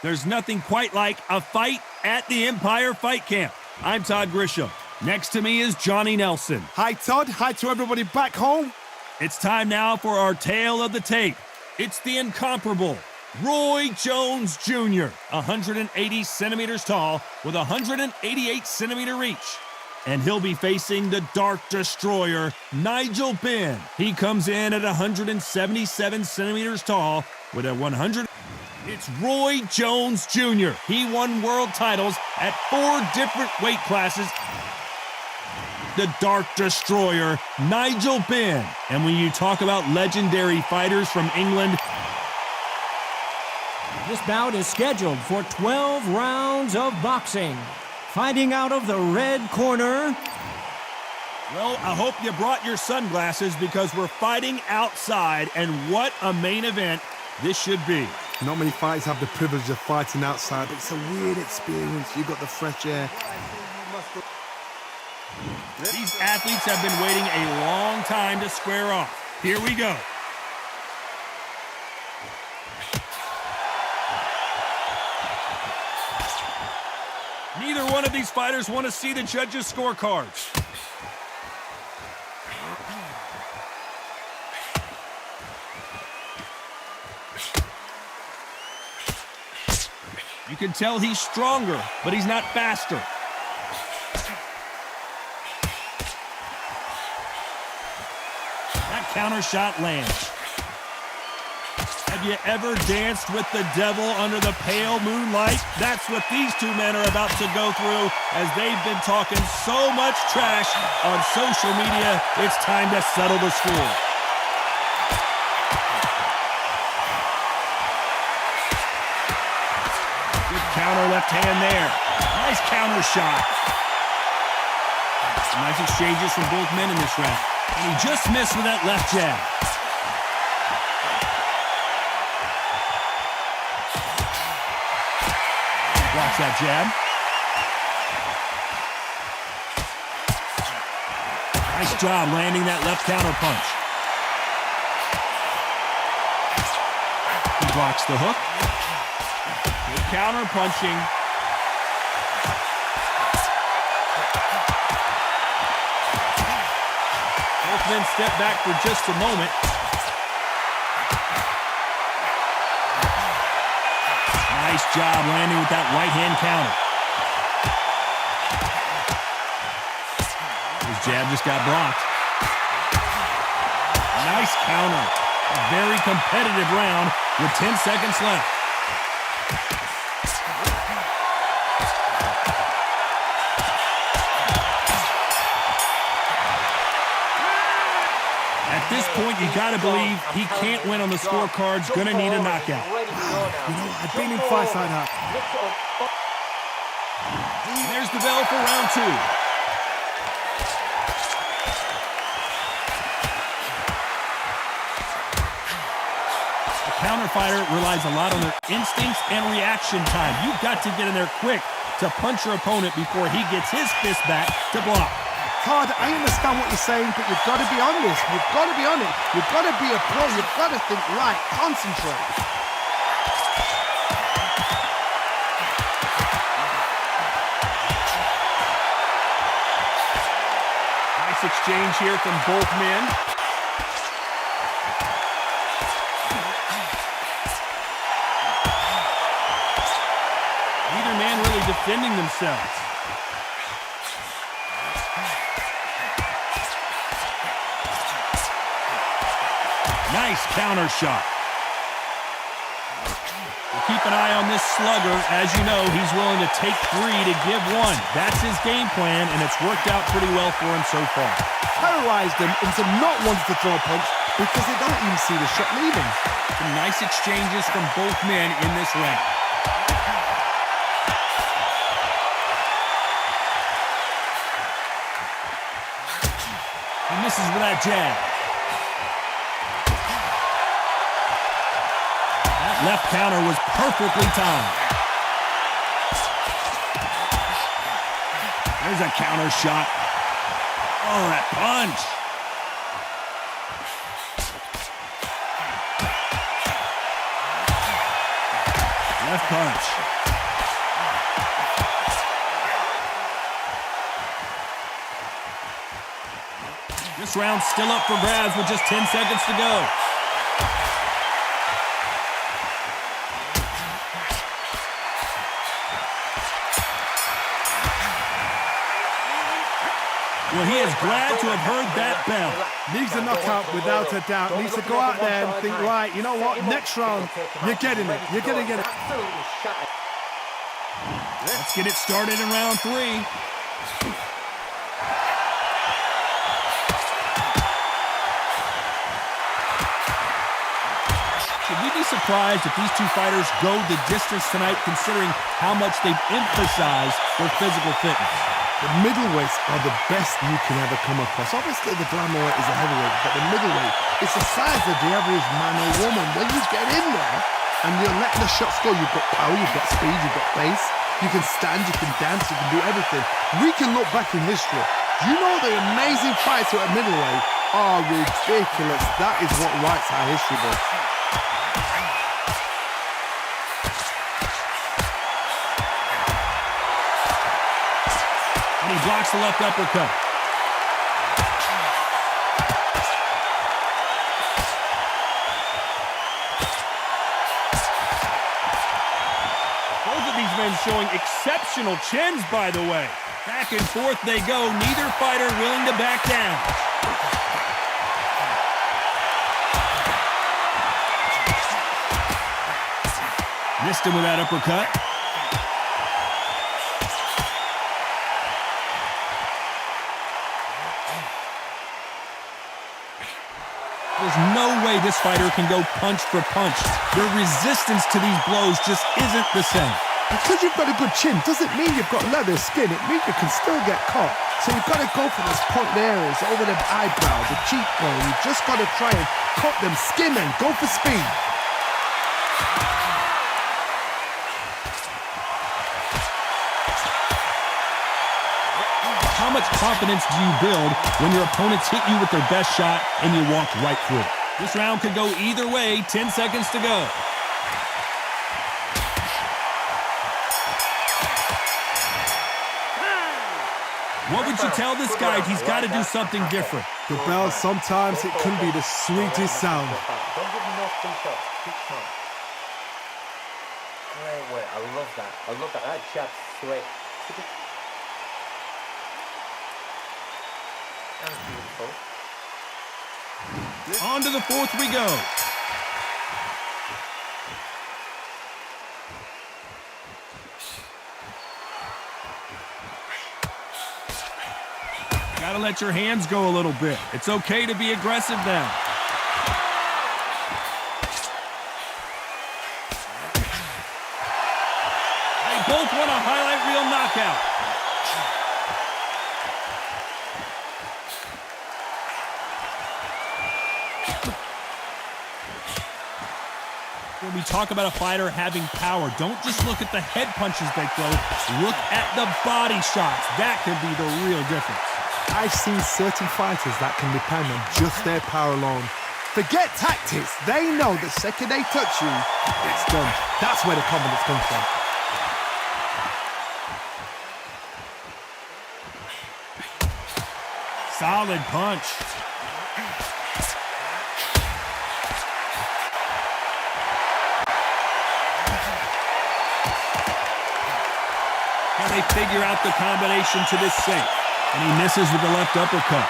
There's nothing quite like a fight at the Empire Fight Camp. I'm Todd Grisham. Next to me is Johnny Nelson. Hi, Todd. Hi to everybody back home. It's time now for our tale of the tape. It's the incomparable Roy Jones Jr., 180 centimeters tall with 188 centimeter reach. And he'll be facing the Dark Destroyer, Nigel Benn. He comes in at 177 centimeters tall with a 100. It's Roy Jones Jr. He won world titles at 4 different weight classes. The Dark Destroyer, Nigel Benn. And when you talk about legendary fighters from England, this bout is scheduled for 12 rounds of boxing. Fighting out of the red corner. Well, I hope you brought your sunglasses because we're fighting outside, and what a main event this should be. Not many fighters have the privilege of fighting outside, but it's a weird experience. You've got the fresh air. These athletes have been waiting a long time to square off. Here we go. Neither one of these fighters want to see the judges' scorecards. You can tell he's stronger, but he's not faster. That counter shot lands. Have you ever danced with the devil under the pale moonlight? That's what these two men are about to go through as they've been talking so much trash on social media. It's time to settle the score. Good counter left hand there. Nice counter shot. Nice exchanges from both men in this round. And he just missed with that left jab. Blocks that jab. Nice job landing that left counter punch. He blocks the hook. Good counter punching. Both men step back for just a moment. Nice job landing with that right hand counter. His jab just got blocked. Nice counter. A very competitive round with 10 seconds left. At this point, you gotta believe he can't win on the scorecards. Gonna need a knockout. You know, I've been in fights like that. There's the bell for round 2. The counter fighter relies a lot on their instincts and reaction time. You've got to get in there quick to punch your opponent before he gets his fist back to block. Todd, I understand what you're saying, but you've got to be honest. You've got to be on it. You've got to be a pro. You've got to think right. Concentrate. Exchange here from both men. Neither man really defending themselves. Nice counter shot. Keep an eye on this slugger. As you know, he's willing to take 3 to give 1. That's his game plan, and it's worked out pretty well for him so far. Terrorized them into not wanting to throw a punch because they don't even see the shot leaving. Some nice exchanges from both men in this round. He misses with that jab. Left counter was perfectly timed. There's a counter shot. Oh, that punch. Left punch. This round's still up for grabs with just 10 seconds to go. Well, he is glad to have heard that bell. Needs a knockout without a doubt. Needs to go out there and think, right, you know what, next round, you're getting it. You're going to get it. Let's get it started in round 3. Should we be surprised if these two fighters go the distance tonight, considering how much they've emphasized their physical fitness? The middleweights are the best you can ever come across. Obviously, the glamour weight is a heavyweight, but the middleweight, it's the size of the average man or woman. When you get in there and you're letting the shots go, you've got power, you've got speed, you've got pace, you can stand, you can dance, you can do everything. We can look back in history. You know the amazing fights at middleweight are ridiculous. That is what writes our history books. And he blocks the left uppercut. Both of these men showing exceptional chins, by the way. Back and forth they go, neither fighter willing to back down. Missed him with that uppercut. There's no way this fighter can go punch for punch. Their resistance to these blows just isn't the same. Because you've got a good chin doesn't mean you've got leather skin. It means you can still get caught. So you've got to go for those point areas, over the eyebrow, the cheekbone. You've just got to try and cut them, skim and go for speed. How much confidence do you build when your opponents hit you with their best shot and you walk right through it? This round could go either way, 10 seconds to go. What would you tell this guy? He's got to do something different. The bell, sometimes it can be the sweetest sound. Don't give me no free shots. Keep calm. Wait, I love that. I love that. That jab's sweet. That's beautiful. On to the 4th we go. Gotta let your hands go a little bit. It's okay to be aggressive now. They both want a highlight reel knockout. When we talk about a fighter having power, don't just look at the head punches they throw. Look at the body shots. That can be the real difference. I've seen certain fighters that can depend on just their power alone. Forget tactics. They know the second they touch you, it's done. That's where the confidence comes from. Solid punch. Can they figure out the combination to this sink? And he misses with the left uppercut.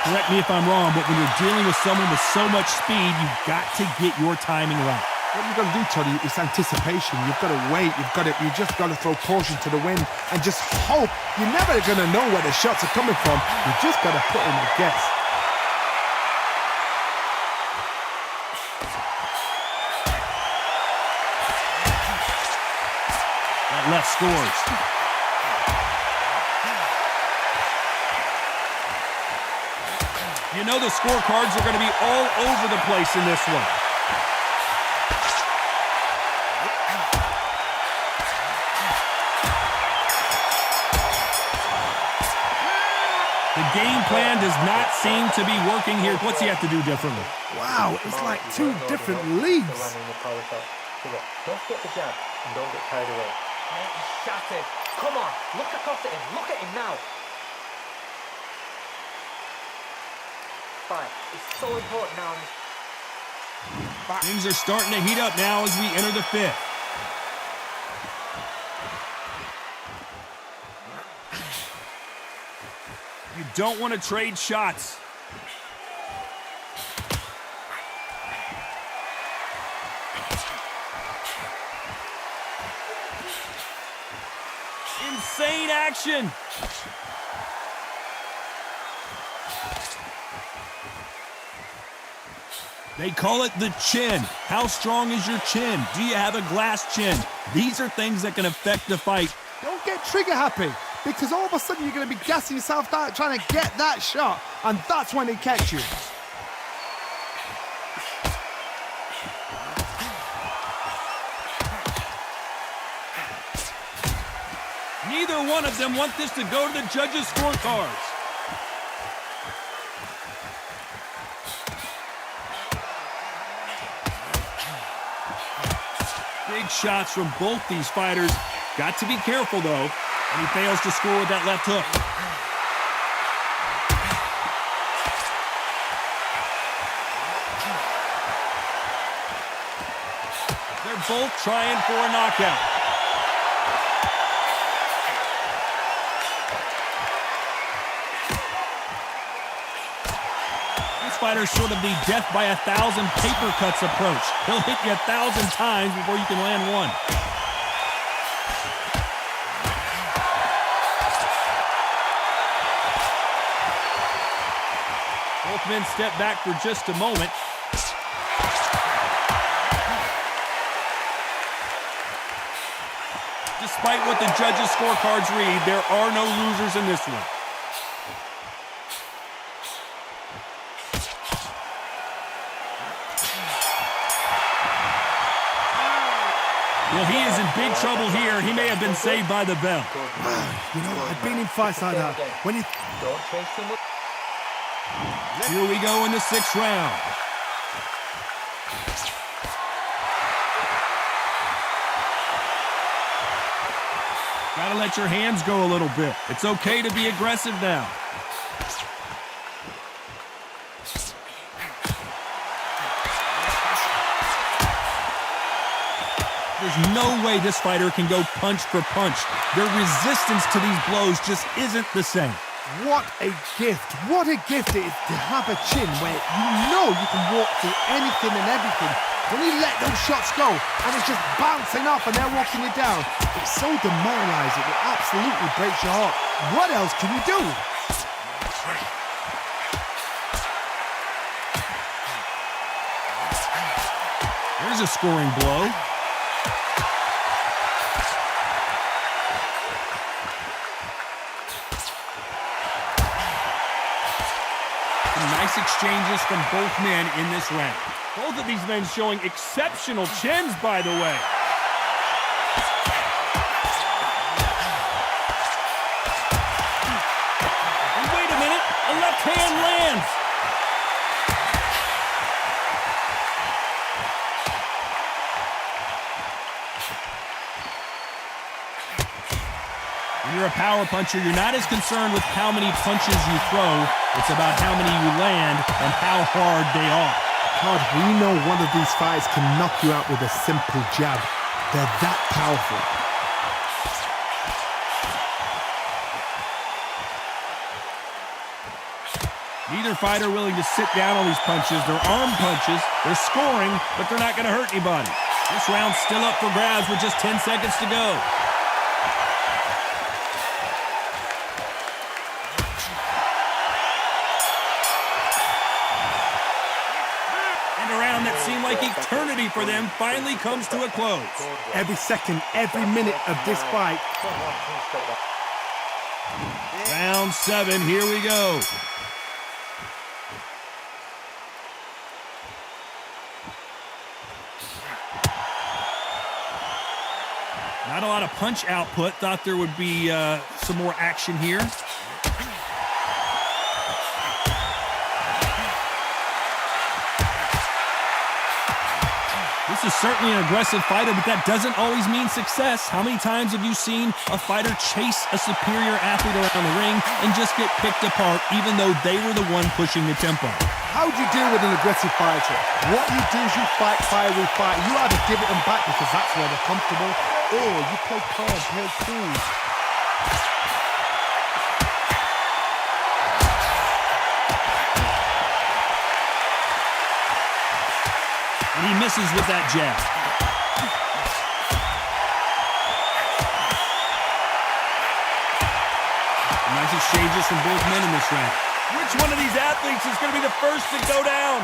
Correct me if I'm wrong, but when you're dealing with someone with so much speed, you've got to get your timing right. What you've got to do, Tony, is anticipation. You've got to wait. You just got to throw caution to the wind and just hope. You're never going to know where the shots are coming from. You just got to put in a guess. That left scores. You know the scorecards are going to be all over the place in this one. The game plan does not seem to be working here. What's he have to do differently? Wow, it's like two different leagues. Don't get the jab and don't get carried away. Mate, he's shattered. Come on, look across at him. Look at him now. Fine. It's so important now. Things are starting to heat up now as we enter the fifth. You don't want to trade shots. Insane action. They call it the chin. How strong is your chin? Do you have a glass chin? These are things that can affect the fight. Don't get trigger happy, because all of a sudden you're going to be gassing yourself out trying to get that shot, and that's when they catch you. Neither one of them want this to go to the judges' scorecards. Big shots from both these fighters. Got to be careful, though. And he fails to score with that left hook. They're both trying for a knockout. Fighter sort of the death by 1,000 paper cuts approach. He'll hit you 1,000 times before you can land one. Both men step back for just a moment. Despite what the judges' scorecards read, there are no losers in this one. Well, he is in big trouble here. He may have been saved by the bell. You know, I've been in fights like that. When you... Don't chase too much. Here we go in the sixth round. Gotta let your hands go a little bit. It's okay to be aggressive now. There's no way this fighter can go punch for punch. Their resistance to these blows just isn't the same. What a gift. What a gift it is to have a chin where you know you can walk through anything and everything. When you let those shots go and it's just bouncing off and they're walking you down, it's so demoralizing. It absolutely breaks your heart. What else can you do? There's a scoring blow. Nice exchanges from both men in this round. Both of these men showing exceptional chins, by the way. And wait a minute, a left hand lands. When you're a power puncher, you're not as concerned with how many punches you throw. It's about how many you land and how hard they are. God, we know one of these fights can knock you out with a simple jab. They're that powerful. Neither fighter willing to sit down on these punches. They're arm punches. They're scoring, but they're not going to hurt anybody. This round's still up for grabs with just 10 seconds to go. That seemed like eternity for them finally comes to a close. Every second, every minute of this fight. Round 7, here we go. Not a lot of punch output. Thought there would be some more action here. This is certainly an aggressive fighter, but that doesn't always mean success. How many times have you seen a fighter chase a superior athlete around the ring and just get picked apart even though they were the one pushing the tempo? How do you deal with an aggressive fighter? What you do is you fight fire with fight. You either give it them back because that's where they're comfortable, or you play calm, play cool. And he misses with that jab. Nice exchanges from both men in this round. Which one of these athletes is going to be the first to go down?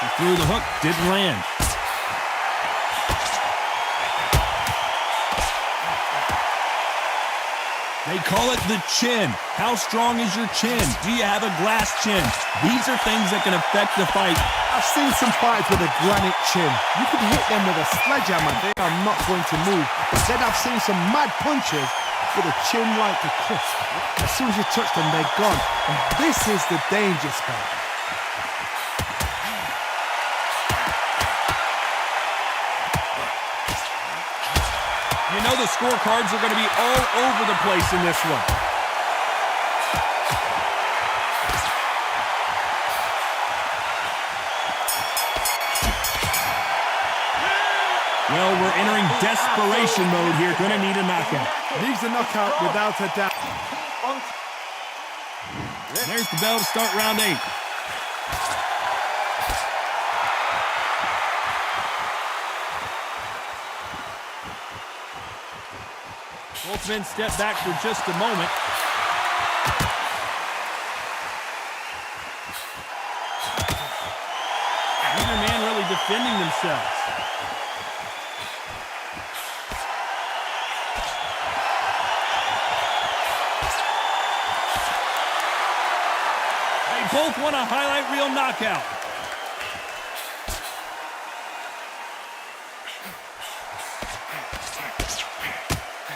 He threw the hook, didn't land. They call it the chin. How strong is your chin? Do you have a glass chin? These are things that can affect the fight. I've seen some fighters with a granite chin. You could hit them with a sledgehammer, they are not going to move. But then I've seen some mad punchers with a chin like a crisp. As soon as you touch them, they're gone. And this is the danger spot. You know the scorecards are going to be all over the place in this one. Well, we're entering desperation mode here. Going to need a knockout. Needs a knockout without a doubt. There's the bell to start round 8. Both men step back for just a moment. Neither man really defending themselves. They both want a highlight reel knockout.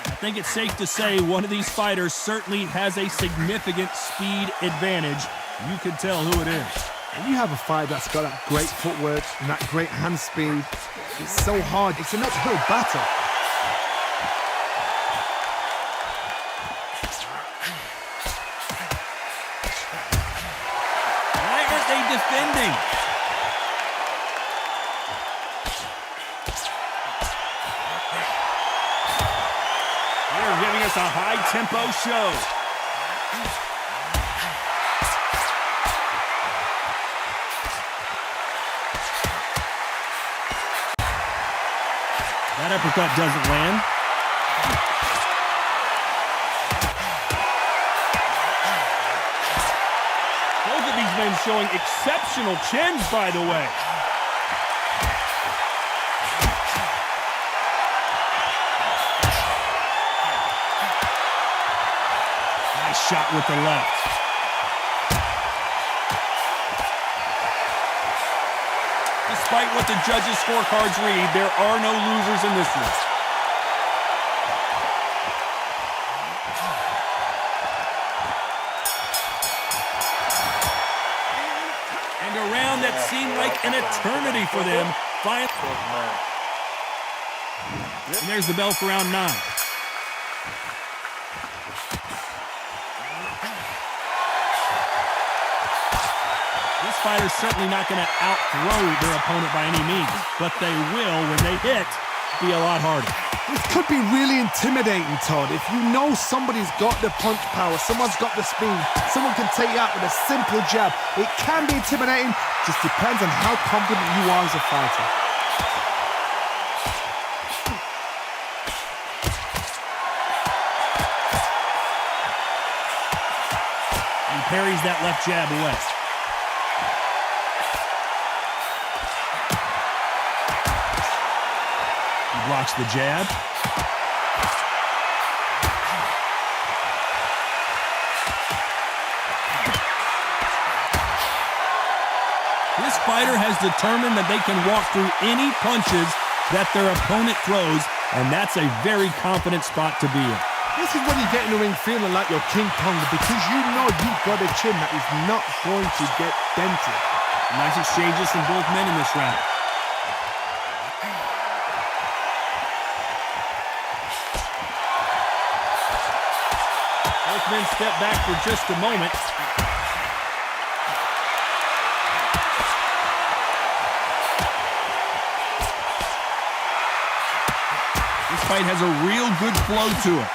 I think it's safe to say one of these fighters certainly has a significant speed advantage. You can tell who it is. When you have a fighter that's got that great footwork and that great hand speed, it's so hard. It's an uphill battle. Why aren't they defending? They're giving us a high-tempo show. That uppercut doesn't land. Both of these men showing exceptional chins, by the way. Nice shot with the left. Despite what the judges' scorecards read, there are no losers in this one. And a round that seemed like an eternity for them. Finally. And there's the bell for round 9. This fighter's certainly not going to outthrow their opponent by any means, but they will, when they hit, be a lot harder. This could be really intimidating, Todd. If you know somebody's got the punch power, someone's got the speed, someone can take you out with a simple jab. It can be intimidating, just depends on how confident you are as a fighter. He parries that left jab away. Blocks the jab. This fighter has determined that they can walk through any punches that their opponent throws, and that's a very confident spot to be in. This is when you get in the ring feeling like you're King Kong because you know you've got a chin that is not going to get dented. Nice exchanges from both men in this round. Both men step back for just a moment. This fight has a real good flow to it.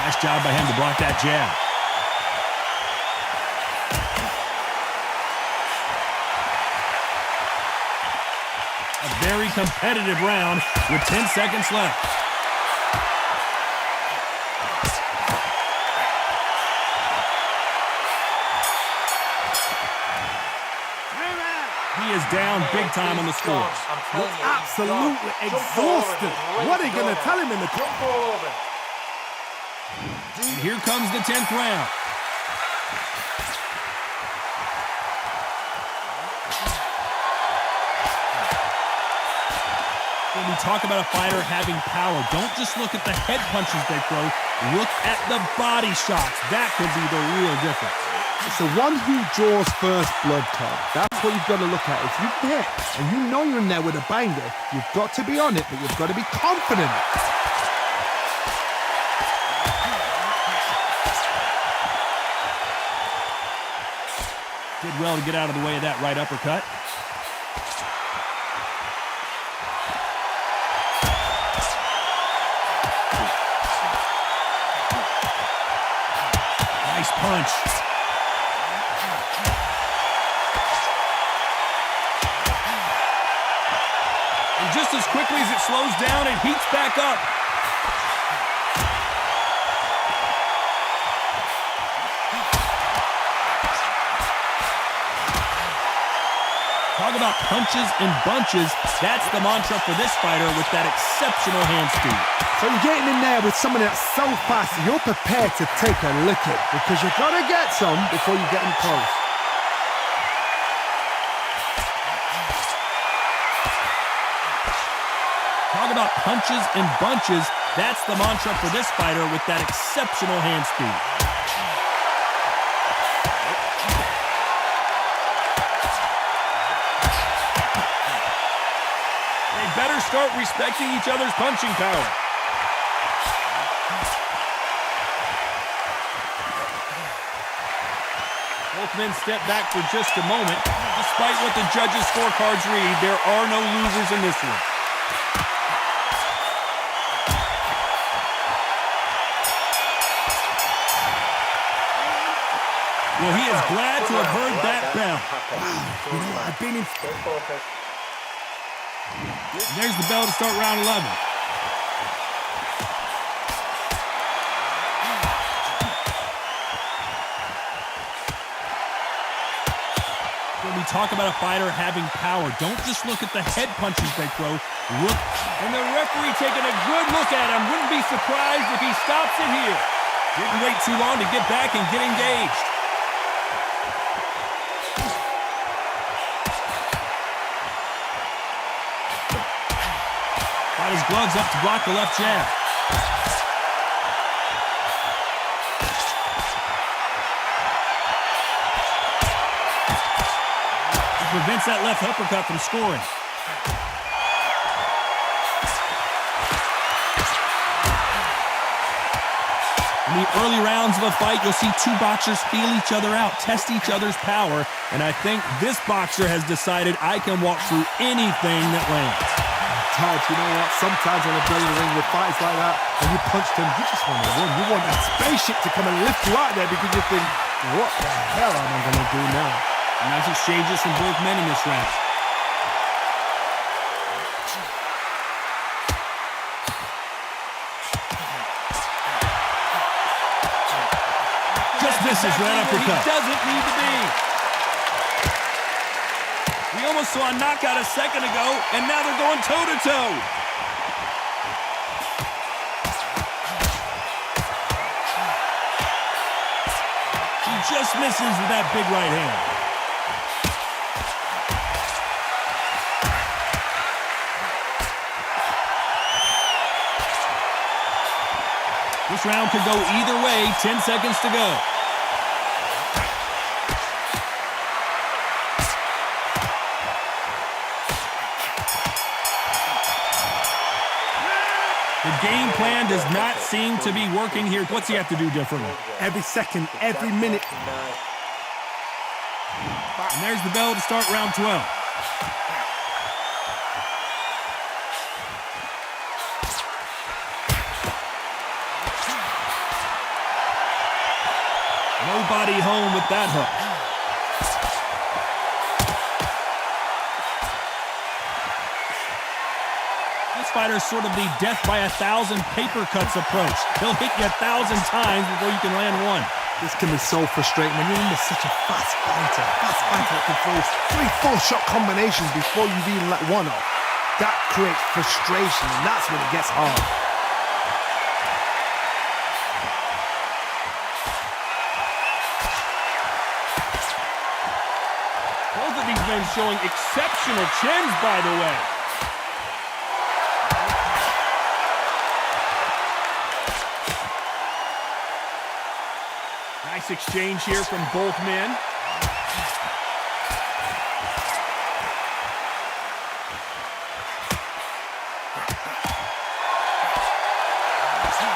Nice job by him to block that jab. A very competitive round with 10 seconds left. He is down big time on the score. Absolutely exhausted. What are you going to tell him in the club? And here comes the 10th round. When we talk about a fighter having power, don't just look at the head punches they throw. Look at the body shots. That could be the real difference. It's the one who draws first blood, Todd. That's what you've got to look at. If you're there and you know you're in there with a banger, you've got to be on it, but you've got to be confident. Did well to get out of the way of that right uppercut. Nice punch. And just as quickly as it slows down, it heats back up. Talk about punches and bunches. That's the mantra for this fighter with that exceptional hand speed. So you're getting in there with someone that's so fast, you're prepared to take a licking because you've got to get some before you get them close. Talk about punches and bunches. That's the mantra for this fighter with that exceptional hand speed. They better start respecting each other's punching power. Both men step back for just a moment. Despite what the judges' scorecards read, there are no losers in this one. Well, he is glad to have heard that bell. You know, I've been in... There's the bell to start round 11. When we talk about a fighter having power, don't just look at the head punches they throw. Look, and the referee taking a good look at him. Wouldn't be surprised if he stops it here. Didn't wait too long to get back and get engaged. Got his gloves up to block the left jab. He prevents that left uppercut from scoring. In the early rounds of a fight, you'll see two boxers feel each other out, test each other's power, and I think this boxer has decided I can walk through anything that lands. Todd, you know what? Sometimes when I've been in the ring with fights like that, and you punched him, you just want to win. You want that spaceship to come and lift you out there because you think, what the hell am I going to do now? Nice exchanges from both men in this round. Just misses that uppercut. He doesn't need to be. We almost saw a knockout a second ago, and now they're going toe-to-toe. He just misses with that big right hand. This round could go either way. 10 seconds to go. The game plan does not seem to be working here. What's he have to do differently? Every second, every minute. And there's the bell to start round 12. Nobody home with that hook. This fighter's sort of the death by 1,000 paper cuts approach. He'll hit you 1,000 times before you can land one. This can be so frustrating when you're under such a fast fighter that can throw 3-4 shot combinations before you've even let one off. That creates frustration, and that's when it gets hard. Both of these men showing exceptional chins, by the way. Nice exchange here from both men.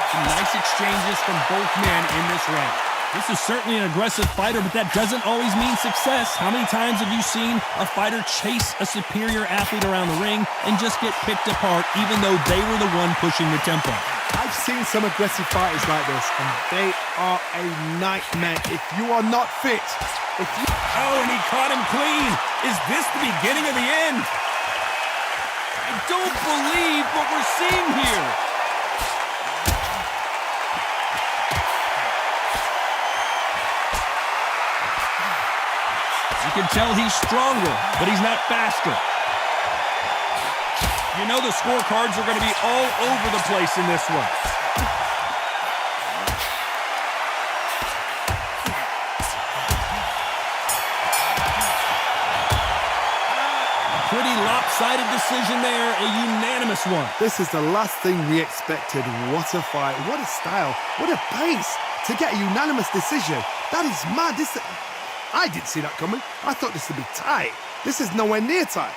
Some nice exchanges from both men in this round. This is certainly an aggressive fighter, but that doesn't always mean success. How many times have you seen a fighter chase a superior athlete around the ring and just get picked apart even though they were the one pushing the tempo? I've seen some aggressive fighters like this, and they are a nightmare if you are not fit. Oh, and he caught him clean. Is this the beginning of the end? I don't believe what we're seeing here. You can tell he's stronger, but he's not faster. You know the scorecards are going to be all over the place in this one. Pretty lopsided decision there, a unanimous one. This is the last thing we expected. What a fight, what a style, what a pace to get a unanimous decision. That is mad. I didn't see that coming. I thought this would be tight. This is nowhere near tight.